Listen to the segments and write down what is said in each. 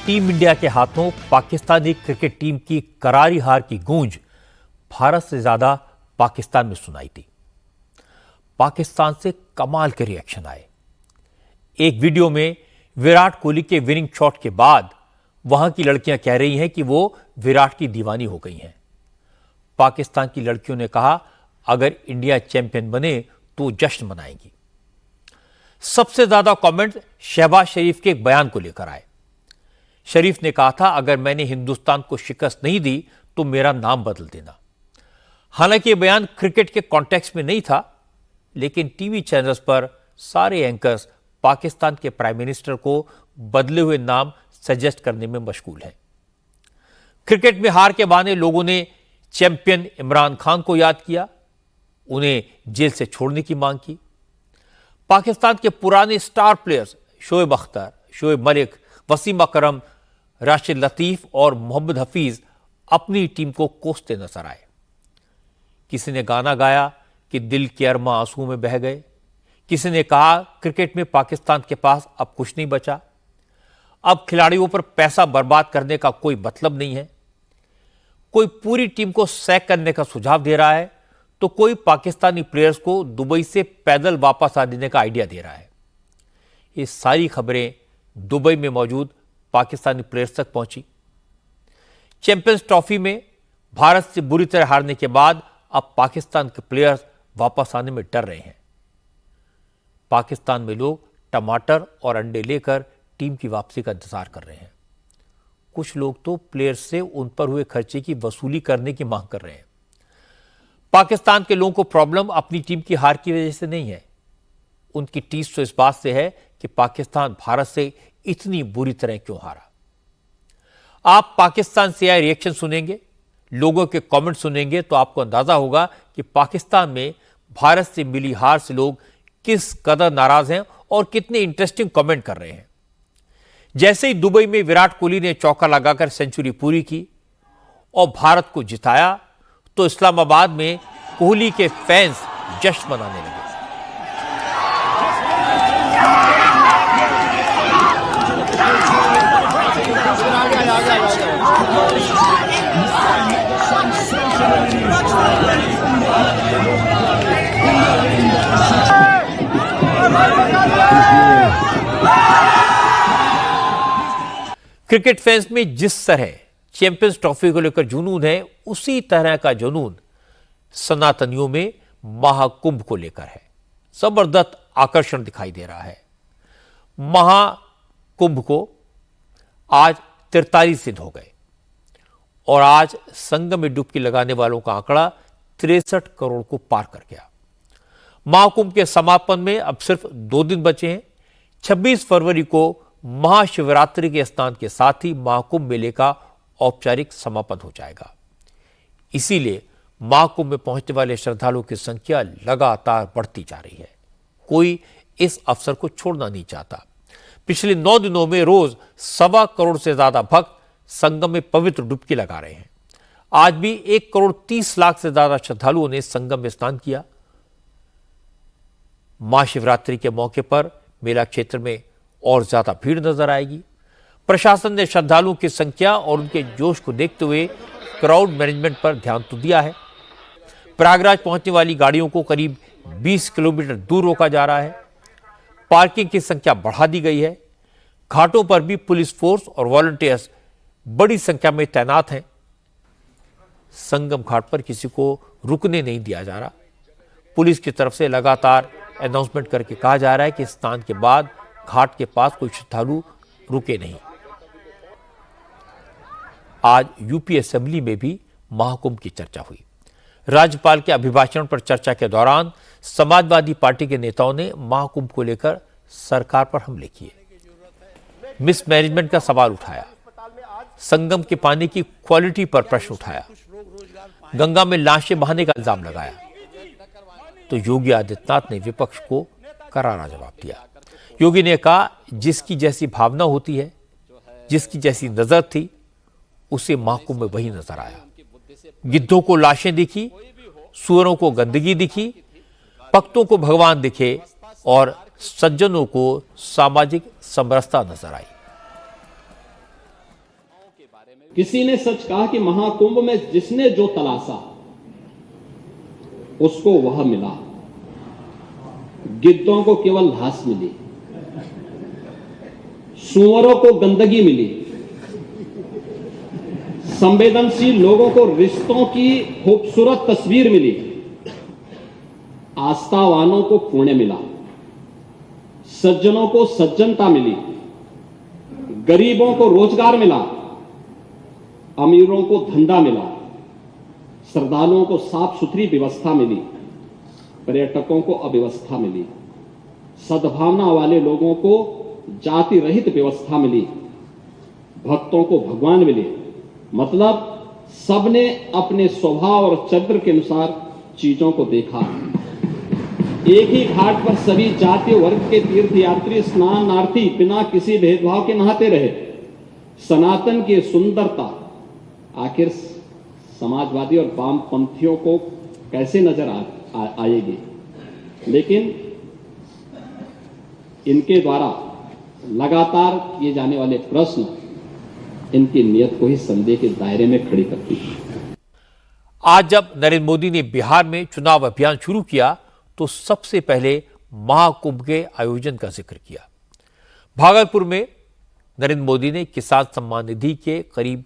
Team India के हाथों Pakistani cricket team की करारी हार की गूंज भारत से ज्यादा पाकिस्तान में सुनाई दी। पाकिस्तान से कमाल के रिएक्शन आए। एक वीडियो में विराट कोहली के विनिंग शॉट के बाद वहां की लड़कियां कह रही हैं कि वो विराट की दीवानी हो गई हैं। पाकिस्तान की लड़कियों ने कहा, अगर इंडिया चैंपियन बने तो जश्न मनाएंगी। सबसे ज्यादा कमेंट शहबाज शरीफ के एक बयान को लेकर आए। शरीफ ने कहा था, अगर मैंने हिंदुस्तान को शिकस्त नहीं दी तो मेरा नाम बदल देना। हालांकि यह बयान क्रिकेट के कॉन्टेक्स्ट में नहीं था, लेकिन टीवी चैनल्स पर सारे एंकर्स पाकिस्तान के प्राइम मिनिस्टर को बदले हुए नाम सजेस्ट करने में मशगूल हैं। क्रिकेट में हार के बहाने लोगों ने चैंपियन इमरान खान को याद किया, उन्हें जेल से छोड़ने की मांग की। पाकिस्तान के पुराने स्टार प्लेयर्स शोएब अख्तर, शोएब मलिक, वसीम अकरम, राशिद लतीफ और मोहम्मद हफीज अपनी टीम को कोसते नजर आए। किसी ने गाना गाया कि दिल के अरमा आंसू में बह गए। किसी ने कहा, क्रिकेट में पाकिस्तान के पास अब कुछ नहीं बचा, अब खिलाड़ियों पर पैसा बर्बाद करने का कोई मतलब नहीं है। कोई पूरी टीम को सैक करने का सुझाव दे रहा है तो कोई पाकिस्तानी प्लेयर्स को दुबई से पैदल वापस आने का आइडिया दे रहा है। ये सारी खबरें दुबई में मौजूद पाकिस्तानी प्लेयर्स तक पहुंची। चैंपियंस ट्रॉफी में भारत से बुरी तरह हारने के बाद अब पाकिस्तान के प्लेयर्स वापस आने में डर रहे हैं। पाकिस्तान में लोग टमाटर और अंडे लेकर टीम की वापसी का इंतजार कर रहे हैं। कुछ लोग तो प्लेयर्स से उन पर हुए खर्चे की वसूली करने की मांग कर रहे हैं। पाकिस्तान के लोगों को प्रॉब्लम अपनी टीम की हार की वजह से नहीं है, उनकी टीस तो इस बात से है कि पाकिस्तान भारत से इतनी बुरी तरह क्यों हारा। आप पाकिस्तान से आए रिएक्शन सुनेंगे, लोगों के कमेंट सुनेंगे तो आपको अंदाजा होगा कि पाकिस्तान में भारत से मिली हार से लोग किस कदर नाराज हैं और कितने इंटरेस्टिंग कमेंट कर रहे हैं। जैसे ही दुबई में विराट कोहली ने चौका लगाकर सेंचुरी पूरी की और भारत को जिताया तो इस्लामाबाद में कोहली के फैंस जश्न मनाने लगे। क्रिकेट फैंस में जिस तरह चैंपियंस ट्रॉफी को लेकर जुनून है, उसी तरह का जुनून सनातनियों में महाकुंभ को लेकर है। जबरदस्त आकर्षण दिखाई दे रहा है। महाकुंभ को आज 43 दिन हो गए और आज संगम में डुबकी लगाने वालों का आंकड़ा 63 करोड़ को पार कर गया। महाकुंभ के समापन में अब सिर्फ 2 दिन बचे हैं। 26 फरवरी को महाशिवरात्रि के स्नान के साथ ही महाकुंभ मेले का औपचारिक समापन हो जाएगा। इसीलिए महाकुंभ में पहुंचने वाले श्रद्धालुओं की संख्या लगातार बढ़ती जा रही है। कोई इस अवसर को छोड़ना नहीं चाहता। पिछले 9 दिनों में रोज 1.25 करोड़ से ज्यादा भक्त संगम में पवित्र डुबकी लगा रहे हैं। आज भी 1 करोड़ 30 लाख से ज्यादा श्रद्धालुओं ने संगम में स्नान किया। महाशिवरात्रि के मौके पर मेला क्षेत्र में और ज्यादा भीड़ नजर आएगी। प्रशासन ने श्रद्धालुओं की संख्या और उनके जोश को देखते हुए क्राउड मैनेजमेंट पर ध्यान तो दिया है। प्रयागराज पहुंचने वाली गाड़ियों को करीब 20 किलोमीटर दूर रोका जा रहा है। पार्किंग की संख्या बढ़ा दी गई है। घाटों पर भी पुलिस फोर्स और वॉलंटियर्स बड़ी संख्या में तैनात हैं। संगम घाट पर किसी को रुकने नहीं दिया जा रहा। पुलिस की तरफ से लगातार अनाउंसमेंट करके कहा जा रहा है कि स्नान के बाद घाट के पास कोई श्रद्धालु रुके नहीं। आज यूपी असेंबली में भी महाकुंभ की चर्चा हुई। राज्यपाल के अभिभाषण पर चर्चा के दौरान समाजवादी पार्टी के नेताओं ने महाकुंभ को लेकर सरकार पर हमले किए, मिसमैनेजमेंट का सवाल उठाया, संगम के पानी की क्वालिटी पर प्रश्न उठाया, गंगा में लाशें बहाने का इल्जाम लगाया। तो योगी आदित्यनाथ ने विपक्ष को करारा जवाब दिया। योगी ने कहा, जिसकी जैसी भावना होती है, जिसकी जैसी नजर थी, उसे महाकुंभ में वही नजर आया। गिद्धों को लाशें दिखी, सूअरों को गंदगी दिखी, भक्तों को भगवान दिखे और सज्जनों को सामाजिक समरसता नजर आई। किसी ने सच कहा कि महाकुंभ में जिसने जो तलाशा उसको वह मिला, गिद्धों को केवल घास मिली, सूअरों को गंदगी मिली, संवेदनशील लोगों को रिश्तों की खूबसूरत तस्वीर मिली, आस्थावानों को पुण्य मिला, सज्जनों को सज्जनता मिली, गरीबों को रोजगार मिला, अमीरों को धंधा मिला, श्रद्धालुओं को साफ सुथरी व्यवस्था मिली, पर्यटकों को अव्यवस्था मिली, सद्भावना वाले लोगों को जाति रहित व्यवस्था मिली, भक्तों को भगवान मिले। मतलब सबने अपने स्वभाव और चरित्र के अनुसार चीजों को देखा। एक ही घाट पर सभी जातीय वर्ग के तीर्थयात्री स्नानार्थी बिना किसी भेदभाव के नहाते रहे। सनातन की सुंदरता आखिर समाजवादी और वामपंथियों को कैसे नजर आएगी, लेकिन इनके द्वारा लगातार किए जाने वाले प्रश्न इनकी नियत को ही संदेह के दायरे में खड़ी करती है। आज जब नरेंद्र मोदी ने बिहार में चुनाव अभियान शुरू किया तो सबसे पहले महाकुंभ के आयोजन का जिक्र किया। भागलपुर में नरेंद्र मोदी ने किसान सम्मान निधि के करीब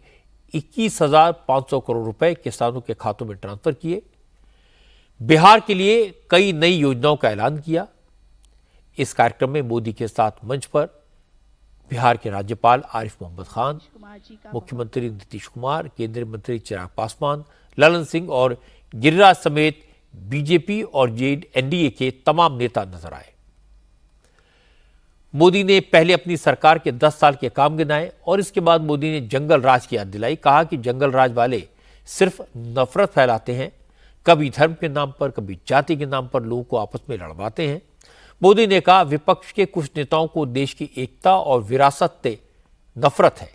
21,500 करोड़ रुपए किसानों के खातों में ट्रांसफर किए। बिहार के लिए कई नई योजनाओं का ऐलान किया। इस कार्यक्रम में मोदी के साथ मंच पर बिहार के राज्यपाल आरिफ मोहम्मद खान, मुख्यमंत्री नीतीश कुमार, केंद्रीय मंत्री चिराग पासवान, ललन सिंह और गिरिराज समेत बीजेपी और एनडीए के तमाम नेता नजर आए। मोदी ने पहले अपनी सरकार के 10 साल के काम गिनाए और इसके बाद मोदी ने जंगल राज की याद दिलाई। कहा कि जंगल राज वाले सिर्फ नफरत फैलाते हैं, कभी धर्म के नाम पर, कभी जाति के नाम पर लोगों को आपस में लड़वाते हैं। मोदी ने कहा विपक्ष के कुछ नेताओं को देश की एकता और विरासत से नफरत है।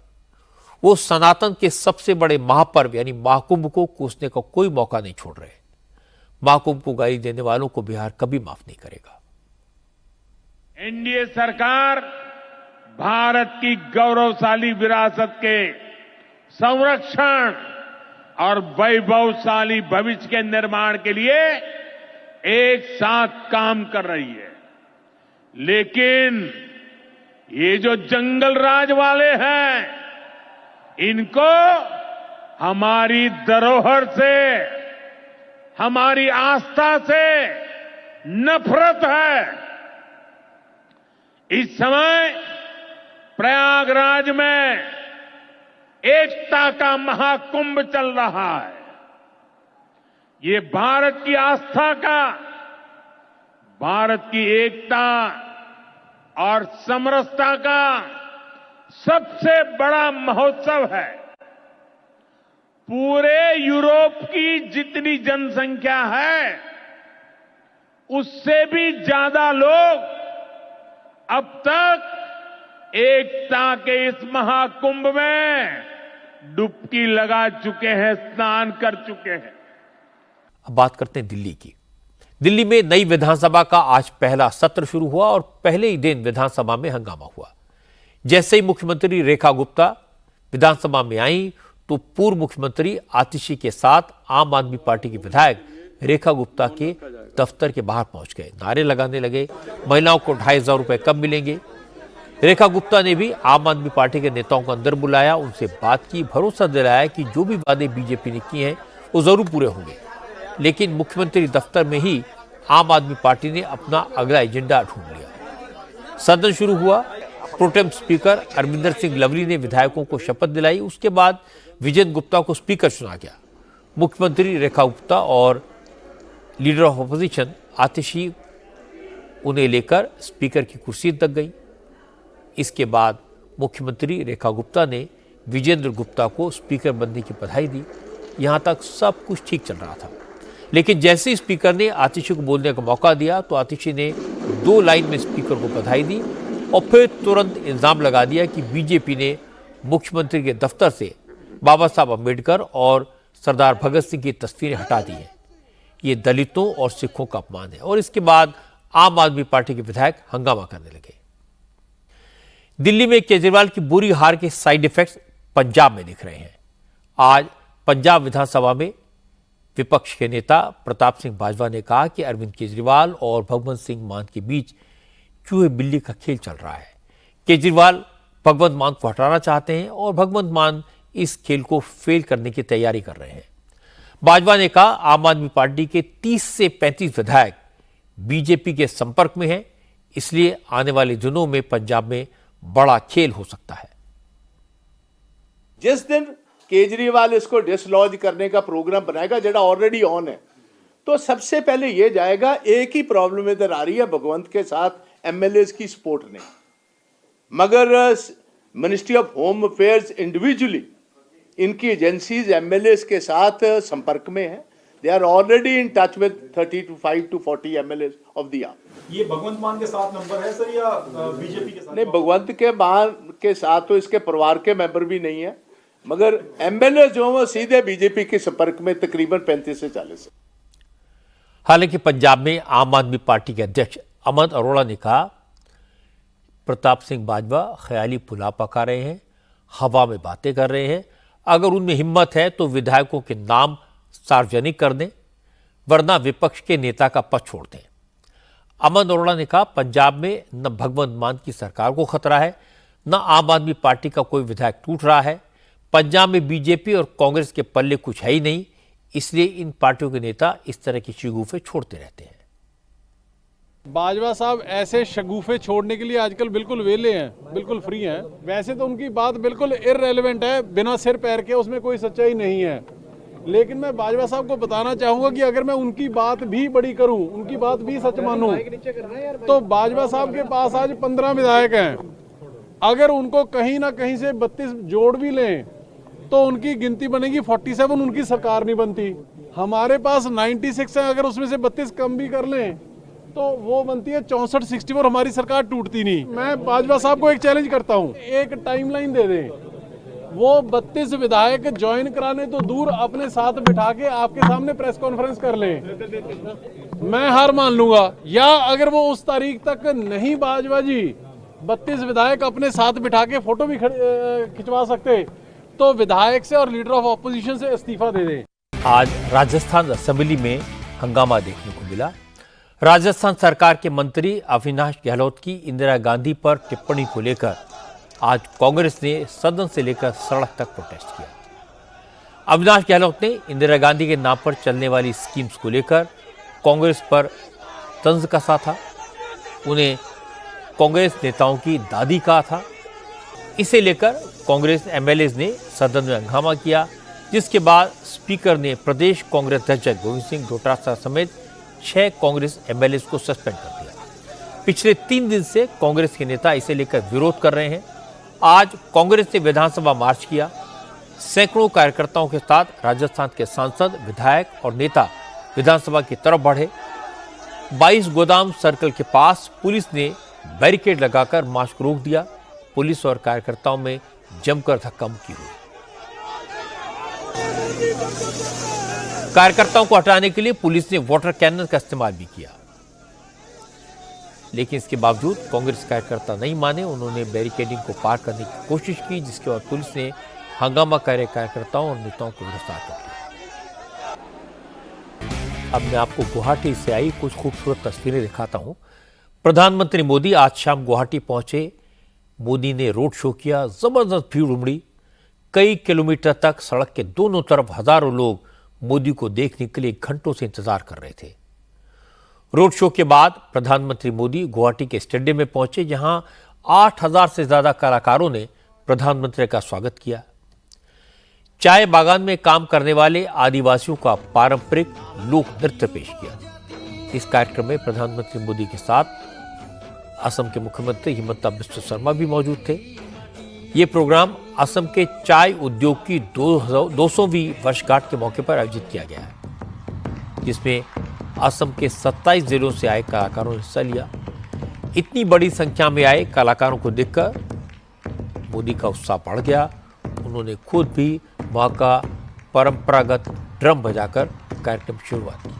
वो सनातन के सबसे बड़े महापर्व यानी महाकुंभ को कोसने का कोई मौका नहीं छोड़ रहे। महाकुंभ को गाली देने वालों को बिहार कभी माफ नहीं करेगा। एनडीए सरकार भारत की गौरवशाली विरासत के संरक्षण और वैभवशाली भविष्य के निर्माण के लिए एक साथ काम कर रही है। लेकिन ये जो जंगल राज वाले हैं, इनको हमारी धरोहर से, हमारी आस्था से नफरत है। इस समय प्रयागराज में एकता का महाकुंभ चल रहा है। ये भारत की आस्था का, भारत की एकता और समरसता का सबसे बड़ा महोत्सव है। पूरे यूरोप की जितनी जनसंख्या है, उससे भी ज्यादा लोग अब तक एकता के इस महाकुंभ में डुबकी लगा चुके हैं, स्नान कर चुके हैं। अब बात करते हैं दिल्ली की। दिल्ली में नई विधानसभा का आज पहला सत्र शुरू हुआ और पहले ही दिन विधानसभा में हंगामा हुआ। जैसे ही मुख्यमंत्री रेखा गुप्ता विधानसभा में आई तो पूर्व मुख्यमंत्री आतिशी के साथ आम आदमी पार्टी के विधायक रेखा गुप्ता के दफ्तर के बाहर पहुंच गए, नारे लगाने लगे, महिलाओं को 2,500 रुपए कब मिलेंगे। रेखा गुप्ता ने भी आम आदमी पार्टी के नेताओं को अंदर बुलाया, उनसे बात की, भरोसा दिलाया कि जो भी वादे बीजेपी ने किए हैं वो जरूर पूरे होंगे। लेकिन मुख्यमंत्री दफ्तर में ही आम आदमी पार्टी ने अपना अगला एजेंडा ढूंढ लिया। सदन शुरू हुआ। प्रोटेम स्पीकर अरविंदर सिंह लवली ने विधायकों को शपथ दिलाई। उसके बाद विजेंद्र गुप्ता को स्पीकर चुना गया। मुख्यमंत्री रेखा गुप्ता और लीडर ऑफ अपोजिशन आतिशी उन्हें लेकर स्पीकर की कुर्सी तक गई। इसके बाद मुख्यमंत्री रेखा गुप्ता ने विजेंद्र गुप्ता को स्पीकर बनने की बधाई दी। यहां तक सब कुछ ठीक चल रहा था, लेकिन जैसे ही स्पीकर ने आतिशी को बोलने का मौका दिया तो आतिशी ने 2 लाइन में स्पीकर को बधाई दी और फिर तुरंत इल्जाम लगा दिया कि बीजेपी ने मुख्यमंत्री के दफ्तर से बाबा साहब अम्बेडकर और सरदार भगत सिंह की तस्वीरें हटा दी हैं। ये दलितों और सिखों का अपमान है। और इसके बाद आम आदमी पार्टी के विधायक हंगामा करने लगे। दिल्ली में केजरीवाल की बुरी हार के साइड इफेक्ट्स पंजाब में दिख रहे हैं। आज पंजाब विधानसभा में विपक्ष के नेता प्रताप सिंह बाजवा ने कहा कि अरविंद केजरीवाल और भगवंत सिंह मान के बीच चूहे बिल्ली का खेल चल रहा है। केजरीवाल भगवंत मान को हटाना चाहते हैं और भगवंत मान इस खेल को फेल करने की तैयारी कर रहे हैं। बाजवा ने कहा, आम आदमी पार्टी के 30 से 35 विधायक बीजेपी के संपर्क में हैं, इसलिए आने वाले दिनों में पंजाब में बड़ा खेल हो सकता है। जिस दिन केजरीवाल इसको डिसलॉज करने का प्रोग्राम बनाएगा, जेड़ा ऑलरेडी ऑन है, तो सबसे पहले ये जाएगा। एक ही प्रॉब्लम इधर आ रही है भगवंत के साथ एमएलएस की सपोर्ट नहीं, मगर ministry of home affairs individually इनकी एजेंसीज एमएलएस के साथ संपर्क में है। They are already in touch with 35 to 40 MLAs of the hour. ये भगवंत मान के साथ नंबर है सर या बीजेपी के साथ? नहीं, भगवंत के मान के साथ तो इसके परिवार के मेंबर भी नहीं है, मगर एमएलए जो वो सीधे बीजेपी के संपर्क में तकरीबन 35 से 40। हालांकि पंजाब में आम आदमी पार्टी के अध्यक्ष अमन अरोड़ा ने कहा, प्रताप सिंह बाजवा ख्याली पुलाव पका रहे हैं, हवा में बातें कर रहे हैं। अगर उनमें हिम्मत है तो विधायकों के नाम सार्वजनिक कर दें, वरना विपक्ष के नेता का पद छोड़ दें। अमन अरोड़ा ने कहा, पंजाब में न भगवंत मान की सरकार को खतरा है, न आम आदमी पार्टी का कोई विधायक टूट रहा है। पंजाब में बीजेपी और कांग्रेस के पल्ले कुछ है ही नहीं, इसलिए इन पार्टियों के नेता इस तरह की शगुफे छोड़ते रहते हैं। बाजवा साहब ऐसे शगुफे छोड़ने के लिए आजकल बिल्कुल वेले हैं, बिल्कुल फ्री हैं। वैसे तो उनकी बात बिल्कुल इररेलेवेंट है, बिना सिर पैर के, उसमें कोई सच्चाई नहीं है। लेकिन मैं बाजवा साहब को बताना चाहूंगा कि अगर मैं उनकी बात भी बड़ी करूं, उनकी बात भी सच मानूं, तो बाजवा साहब के पास आज 15 विधायक हैं। अगर उनको कहीं ना कहीं से 32 जोड़ भी लें तो उनकी गिनती बनेगी 47, उनकी सरकार नहीं बनती। हमारे पास 96 है, अगर उसमें से 32 कम भी कर लें तो वो बनती है 64, 64, हमारी सरकार टूटती नहीं। मैं बाजवा साहब को एक चैलेंज करता हूं, एक टाइमलाइन दे दें, वो 32 विधायक ज्वाइन कराने तो दूर, अपने साथ बिठा के आपके सामने प्रेस कॉन्फ्रेंस कर लें, मैं हार मान लूंगा। या अगर वो उस तारीख तक नहीं बाजवा जी 32 विधायक अपने साथ बिठा के फोटो भी खिंचवा सकते, तो विधायक से और लीडर ऑफ ऑपोजिशन से इस्तीफा दे दें। आज राजस्थान असेंबली में हंगामा देखने को मिला। राजस्थान सरकार के मंत्री अविनाश गहलोत की इंदिरा गांधी पर टिप्पणी को लेकर आज कांग्रेस ने सदन से लेकर सड़क तक प्रोटेस्ट किया। अविनाश गहलोत ने इंदिरा गांधी के नाम पर चलने वाली स्कीम्स को लेकर कांग्रेस पर तंज कसा था, उन्हें कांग्रेस नेताओं की दादी कहा था। इसे लेकर कांग्रेस एमएलएज ने सदन में हंगामा किया, जिसके बाद स्पीकर ने प्रदेश कांग्रेस अध्यक्ष गोविंद सिंह डोटासरा समेत 6 कांग्रेस एमएलएज को सस्पेंड कर दिया। पिछले 3 दिन से कांग्रेस के नेता इसे लेकर विरोध कर रहे हैं। आज कांग्रेस ने विधानसभा मार्च किया। सैकड़ों कार्यकर्ताओं के साथ राजस्थान के सांसद, विधायक और नेता विधानसभा की तरफ बढ़े। 22 गोदाम सर्कल के पास पुलिस ने बैरिकेड लगाकर मार्च को रोक दिया। पुलिस और कार्यकर्ताओं में जमकर धक्का मुक्की हुई। कार्यकर्ताओं को हटाने के लिए पुलिस ने वाटर कैनन का इस्तेमाल भी किया, लेकिन इसके बावजूद कांग्रेस कार्यकर्ता नहीं माने। उन्होंने बैरिकेडिंग को पार करने की कोशिश की, जिसके बाद पुलिस ने हंगामा कर रहे कार्यकर्ताओं और नेताओं को गिरफ्तार कर लिया। अब मैं आपको गुवाहाटी से आई कुछ खूबसूरत तस्वीरें दिखाता हूं। प्रधानमंत्री मोदी आज शाम गुवाहाटी पहुंचे। मोदी ने रोड शो किया, जबरदस्त भीड़ उमड़ी। कई किलोमीटर तक सड़क के दोनों तरफ हजारों लोग मोदी को देखने के लिए घंटों से इंतजार कर रहे थे। रोड शो के बाद प्रधानमंत्री मोदी गुवाहाटी के स्टेडियम में पहुंचे, जहां 8000 से ज्यादा कलाकारों ने प्रधानमंत्री का स्वागत किया। चाय बागान में काम करने वाले आदिवासियों का पारंपरिक लोक नृत्य पेश किया। इस कार्यक्रम में प्रधानमंत्री मोदी के साथ असम के मुख्यमंत्री हिमंता बिस्वा शर्मा भी मौजूद थे। ये प्रोग्राम असम के चाय उद्योग की 200वीं वर्षगांठ के मौके पर आयोजित किया गया है, जिसमें असम के 27 जिलों से आए कलाकारों ने हिस्सा लिया। इतनी बड़ी संख्या में आए कलाकारों को देखकर मोदी का उत्साह बढ़ गया। उन्होंने खुद भी वहाँ का परंपरागत ड्रम बजाकर कार्यक्रम की शुरुआत की।